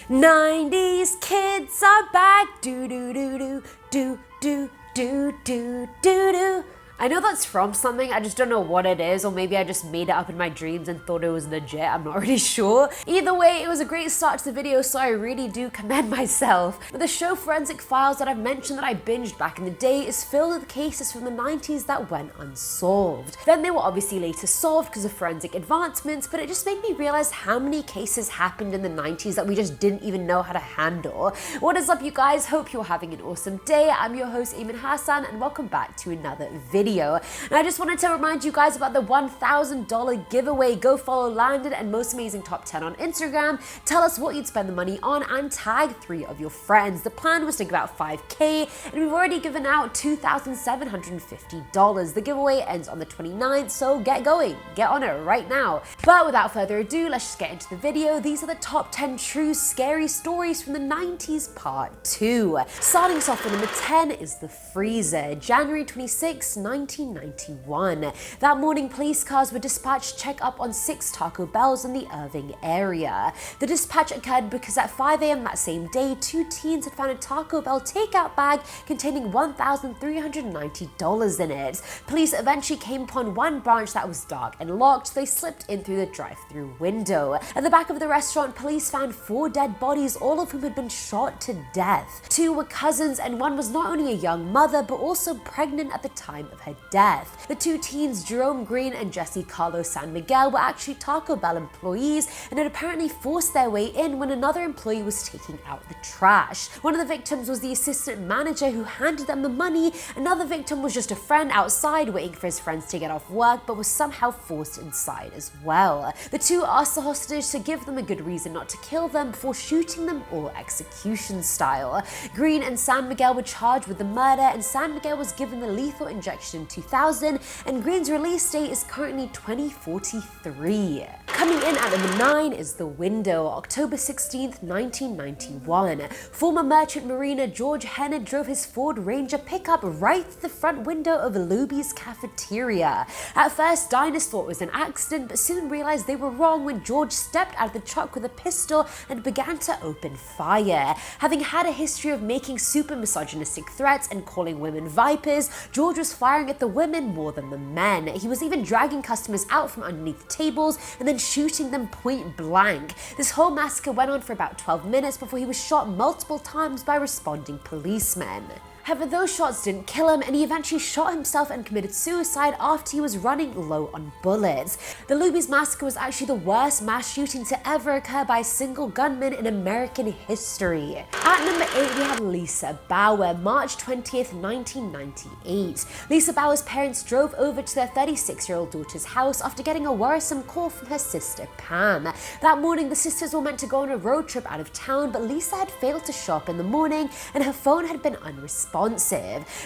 90's kids are back. Do do do do do do do do do do. I know that's from something, I just don't know what it is, or maybe I just made it up in my dreams and thought it was legit, I'm not really sure. Either way, it was a great start to the video, so I really do commend myself. But the show Forensic Files that I've mentioned that I binged back in the day is filled with cases from the 90s that went unsolved. Then they were obviously later solved because of forensic advancements, but it just made me realize how many cases happened in the 90s that we just didn't even know how to handle. What is up, you guys? Hope you're having an awesome day. I'm your host, Eamon Hassan, and welcome back to another video. And I just wanted to remind you guys about the $1,000 giveaway. Go follow Landon and Most Amazing Top 10 on Instagram. Tell us what you'd spend the money on and tag 3 of your friends. The plan was to give out $5,000 and we've already given out $2,750. The giveaway ends on the 29th, so get going. Get on it right now. But without further ado, let's just get into the video. These are the top 10 true scary stories from the 90s part 2. Starting us off with number 10 is the freezer. January 26, 1991. That morning, police cars were dispatched to check up on 6 Taco Bells in the Irving area. The dispatch occurred because at 5 a.m. that same day, 2 teens had found a Taco Bell takeout bag containing $1,390 in it. Police eventually came upon one branch that was dark and locked, so they slipped in through the drive-through window. At the back of the restaurant, police found 4 dead bodies, all of whom had been shot to death. 2 were cousins, and one was not only a young mother, but also pregnant at the time of her death. The 2 teens, Jerome Green and Jesse Carlos San Miguel, were actually Taco Bell employees and had apparently forced their way in when another employee was taking out the trash. One of the victims was the assistant manager who handed them the money. Another victim was just a friend outside waiting for his friends to get off work, but was somehow forced inside as well. The 2 asked the hostage to give them a good reason not to kill them before shooting them all execution style. Green and San Miguel were charged with the murder, and San Miguel was given the lethal injection in 2000, and Green's release date is currently 2043. Coming in at number 9 is The Window, October 16th, 1991. Former merchant mariner George Hennard drove his Ford Ranger pickup right through the front window of a Luby's cafeteria. At first, diners thought it was an accident, but soon realized they were wrong when George stepped out of the truck with a pistol and began to open fire. Having had a history of making super misogynistic threats and calling women vipers, George was firing at the women more than the men. He was even dragging customers out from underneath tables and then shooting them point blank. This whole massacre went on for about 12 minutes before he was shot multiple times by responding policemen. However, those shots didn't kill him, and he eventually shot himself and committed suicide after he was running low on bullets. The Luby's massacre was actually the worst mass shooting to ever occur by a single gunman in American history. At number 8, we have Lisa Bauer, March 20th, 1998. Lisa Bauer's parents drove over to their 36-year-old daughter's house after getting a worrisome call from her sister Pam. That morning, the sisters were meant to go on a road trip out of town, but Lisa had failed to show up in the morning, and her phone had been unresponsive.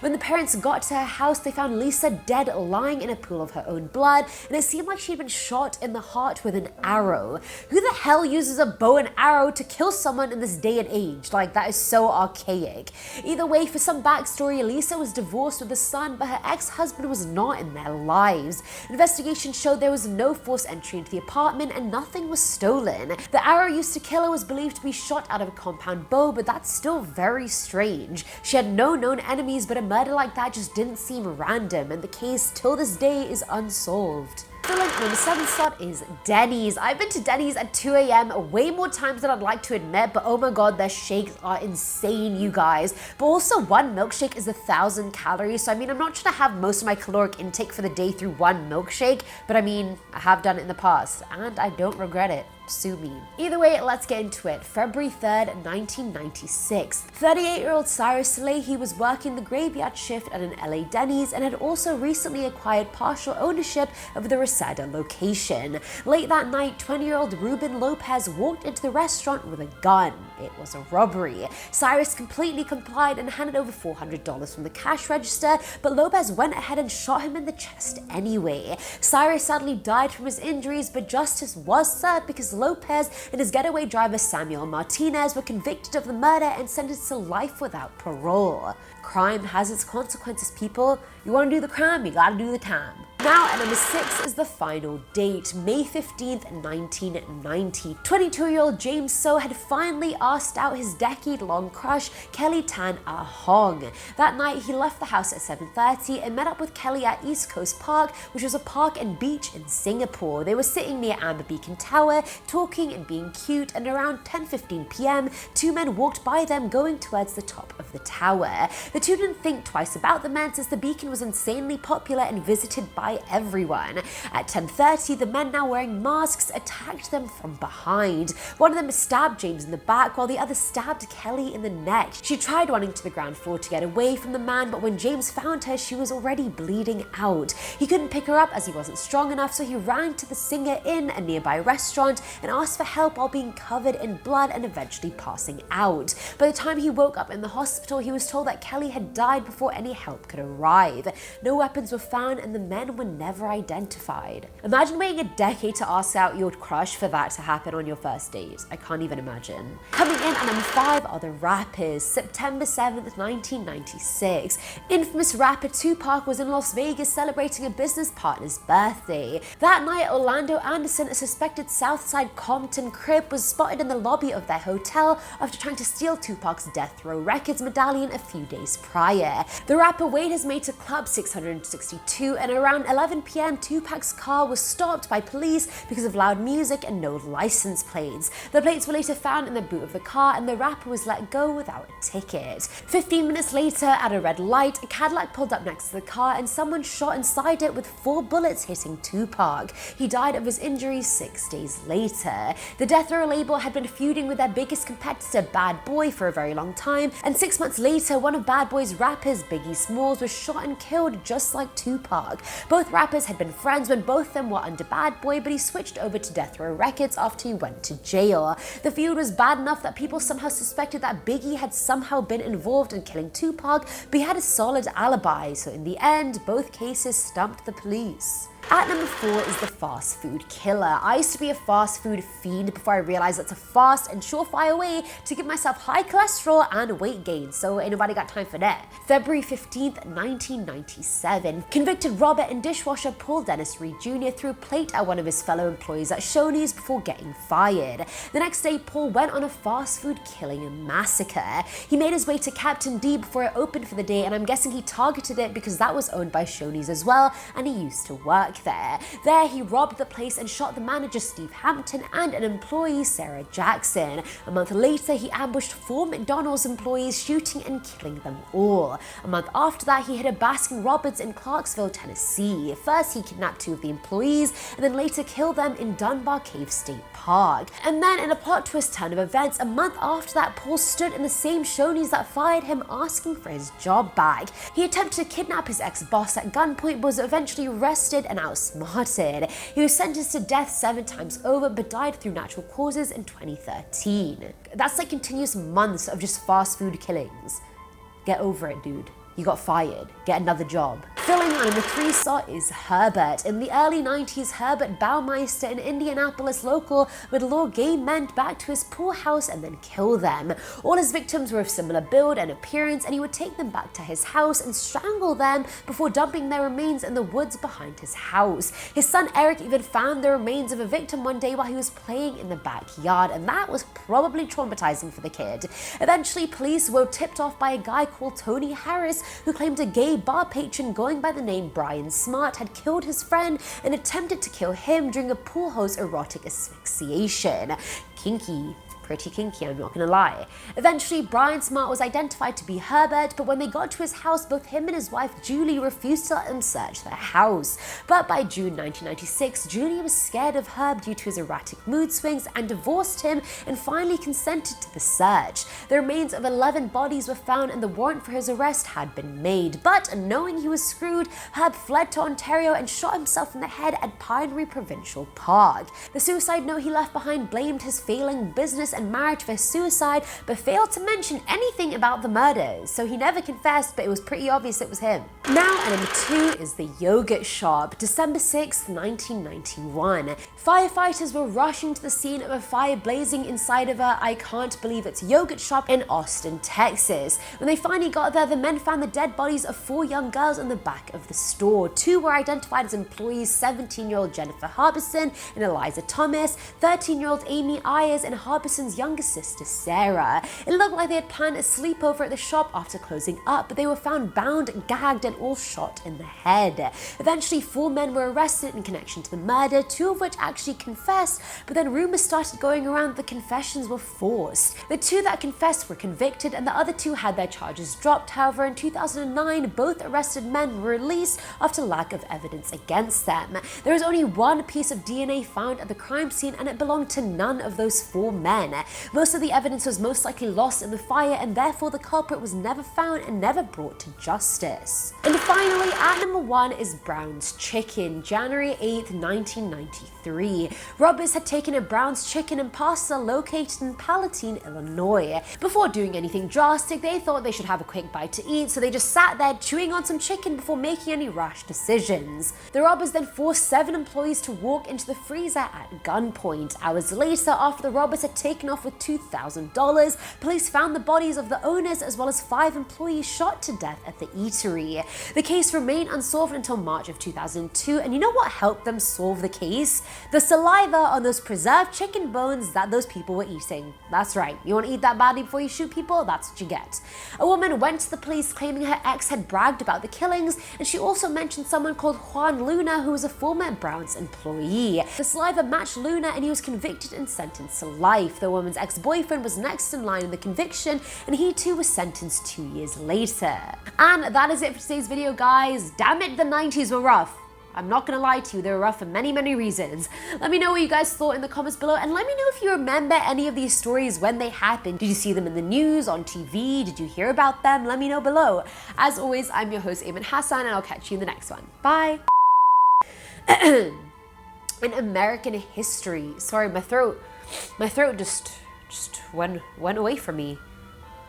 When the parents got to her house, they found Lisa dead, lying in a pool of her own blood, and it seemed like she'd been shot in the heart with an arrow. Who the hell uses a bow and arrow to kill someone in this day and age? Like, that is so archaic. Either way, for some backstory, Lisa was divorced with a son, but her ex-husband was not in their lives. Investigation showed there was no forced entry into the apartment and nothing was stolen. The arrow used to kill her was believed to be shot out of a compound bow, but that's still very strange. She had no known enemies, but a murder like that just didn't seem random, and the case till this day is unsolved. Filling number 7 slot is DENNYS. I've been to DENNYS at 2 a.m. way more times than I'd like to admit, but oh my god, their shakes are insane, you guys. But also, one milkshake is 1,000 calories, so I mean, I'm not trying to have most of my caloric intake for the day through one milkshake, but I mean, I have done it in the past, and I don't regret it. Sue me. Either way, let's get into it. February 3rd, 1996. 38-year-old Cyrus Salehi was working the graveyard shift at an LA DENNYS and had also recently acquired partial ownership of the Reseda location. Late that night, 20-year-old Ruben Lopez walked into the restaurant with a gun. It was a robbery. Cyrus completely complied and handed over $400 from the cash register, but Lopez went ahead and shot him in the chest anyway. Cyrus sadly died from his injuries, but justice was served because Lopez and his getaway driver Samuel Martinez were convicted of the murder and sentenced to life without parole. Crime has its consequences, people. You want to do the crime, you gotta do the time. Now at number 6 is the final date, May 15th, 1990. 22-year-old James So had finally asked out his decade-long crush, Kelly Tan Ahong. That night, he left the house at 7:30 and met up with Kelly at East Coast Park, which was a park and beach in Singapore. They were sitting near Amber Beacon Tower, talking and being cute, and around 10:15 p.m., two men walked by them going towards the top of the tower. The two didn't think twice about the men since the beacon was insanely popular and visited by everyone. At 10:30, the men, now wearing masks, attacked them from behind. One of them stabbed James in the back while the other stabbed Kelly in the neck. She tried running to the ground floor to get away from the man, but when James found her, she was already bleeding out. He couldn't pick her up as he wasn't strong enough, so he ran to the Singer Inn, a nearby restaurant, and asked for help while being covered in blood and eventually passing out. By the time he woke up in the hospital, he was told that Kelly had died before any help could arrive. No weapons were found and the men were never identified. Imagine waiting a decade to ask out your crush for that to happen on your first date. I can't even imagine. Coming in at number 5 are the rappers. September 7th, 1996. Infamous rapper Tupac was in Las Vegas celebrating a business partner's birthday. That night, Orlando Anderson, a suspected Southside Compton Crip, was spotted in the lobby of their hotel after trying to steal Tupac's Death Row Records medallion a few days prior. The rapper weighed his mate to Club 662, and around 11 p.m. Tupac's car was stopped by police because of loud music and no license plates. The plates were later found in the boot of the car and the rapper was let go without a ticket. 15 minutes later, at a red light, a Cadillac pulled up next to the car and someone shot inside it with 4 bullets hitting Tupac. He died of his injuries 6 days later. The Death Row label had been feuding with their biggest competitor, Bad Boy, for a very long time, and 6 months later, one of Bad Boy's rappers, Biggie Smalls, was shot and killed just like Tupac. Both rappers had been friends when both of them were under Bad Boy, but he switched over to Death Row Records after he went to jail. The feud was bad enough that people somehow suspected that Biggie had somehow been involved in killing Tupac, but he had a solid alibi, so in the end, both cases stumped the police. At number 4 is the fast food killer. I used to be a fast food fiend before I realized that's a fast and surefire way to give myself high cholesterol and weight gain, so ain't nobody got time for that. February 15th, 1997. Convicted robber and dishwasher Paul Dennis Reed Jr. threw a plate at one of his fellow employees at Shoney's before getting fired. The next day, Paul went on a fast food killing massacre. He made his way to Captain D before it opened for the day, and I'm guessing he targeted it because that was owned by Shoney's as well, and he used to work there. There, he robbed the place and shot the manager Steve Hampton and an employee Sarah Jackson. A month later, he ambushed 4 McDonald's employees, shooting and killing them all. A month after that, he hit a Baskin Robbins in Clarksville, Tennessee. First, he kidnapped 2 of the employees and then later killed them in Dunbar Cave State Park. And then, in a plot twist turn of events, a month after that, Paul stood in the same Shoney's that fired him, asking for his job back. He attempted to kidnap his ex-boss at gunpoint, but was eventually arrested and outsmarted. He was sentenced to death 7 times over, but died through natural causes in 2013. That's like continuous months of just fast food killings. Get over it, dude. You got fired. Get another job. Filling on number 3 slot is Herbert. In the early 90s, Herbert Baumeister, an Indianapolis local, would lure gay men back to his pool house and then kill them. All his victims were of similar build and appearance, and he would take them back to his house and strangle them before dumping their remains in the woods behind his house. His son Eric even found the remains of a victim one day while he was playing in the backyard, and that was probably traumatizing for the kid. Eventually, police were tipped off by a guy called Tony Harris, who claimed a gay bar patron going by the name Brian Smart had killed his friend and attempted to kill him during a pool hose erotic asphyxiation. Kinky. Pretty kinky, I'm not gonna lie. Eventually, Brian Smart was identified to be Herbert, but when they got to his house, both him and his wife Julie refused to let them search their house. But by June 1996, Julie was scared of Herb due to his erratic mood swings and divorced him and finally consented to the search. The remains of 11 bodies were found and the warrant for his arrest had been made, but knowing he was screwed, Herb fled to Ontario and shot himself in the head at Pinery Provincial Park. The suicide note he left behind blamed his failing business and marriage for suicide, but failed to mention anything about the murders. So he never confessed, but it was pretty obvious it was him. Now, at number 2 is the yogurt shop. December 6, 1991. Firefighters were rushing to the scene of a fire blazing inside of a I can't believe it's yogurt shop in Austin, Texas. When they finally got there, the men found the dead bodies of 4 young girls in the back of the store. 2 were identified as employees, 17-year-old Jennifer Harbison and Eliza Thomas, 13-year-old Amy Ayers, and Harbison's younger sister, Sarah. It looked like they had planned a sleepover at the shop after closing up, but they were found bound, gagged, and all shot in the head. Eventually, 4 men were arrested in connection to the murder, 2 of which actually confessed, but then rumors started going around that the confessions were forced. The 2 that confessed were convicted, and the other 2 had their charges dropped. However, in 2009, both arrested men were released after lack of evidence against them. There was only 1 piece of DNA found at the crime scene, and it belonged to none of those 4 men. Most of the evidence was most likely lost in the fire, and therefore the culprit was never found and never brought to justice. And finally, at number 1 is Brown's Chicken. January 8th, 1993. Robbers had taken a Brown's Chicken and pasta located in Palatine, Illinois. Before doing anything drastic, they thought they should have a quick bite to eat, so they just sat there chewing on some chicken before making any rash decisions. The robbers then forced 7 employees to walk into the freezer at gunpoint. Hours later, after the robbers had taken off with $2,000, police found the bodies of the owners as well as 5 employees shot to death at the eatery. The case remained unsolved until March of 2002, and you know what helped them solve the case? The saliva on those preserved chicken bones that those people were eating. That's right, you want to eat that badly before you shoot people? That's what you get. A woman went to the police claiming her ex had bragged about the killings, and she also mentioned someone called Juan Luna, who was a former Browns employee. The saliva matched Luna, and he was convicted and sentenced to life. The woman's ex-boyfriend was next in line in the conviction, and he too was sentenced 2 years later. And that is it for today's video, guys. Damn it, the 90s were rough. I'm not gonna lie to you, they were rough for many, many reasons. Let me know what you guys thought in the comments below, and let me know if you remember any of these stories when they happened. Did you see them in the news, on TV? Did you hear about them? Let me know below. As always, I'm your host, Ayman Hassan, and I'll catch you in the next one. Bye. In American history, sorry, my throat just went away from me.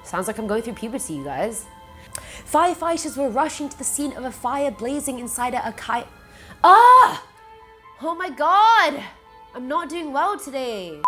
Sounds like I'm going through puberty, you guys. Firefighters were rushing to the scene of a fire blazing inside a kite. Ah! Oh my god! I'm not doing well today.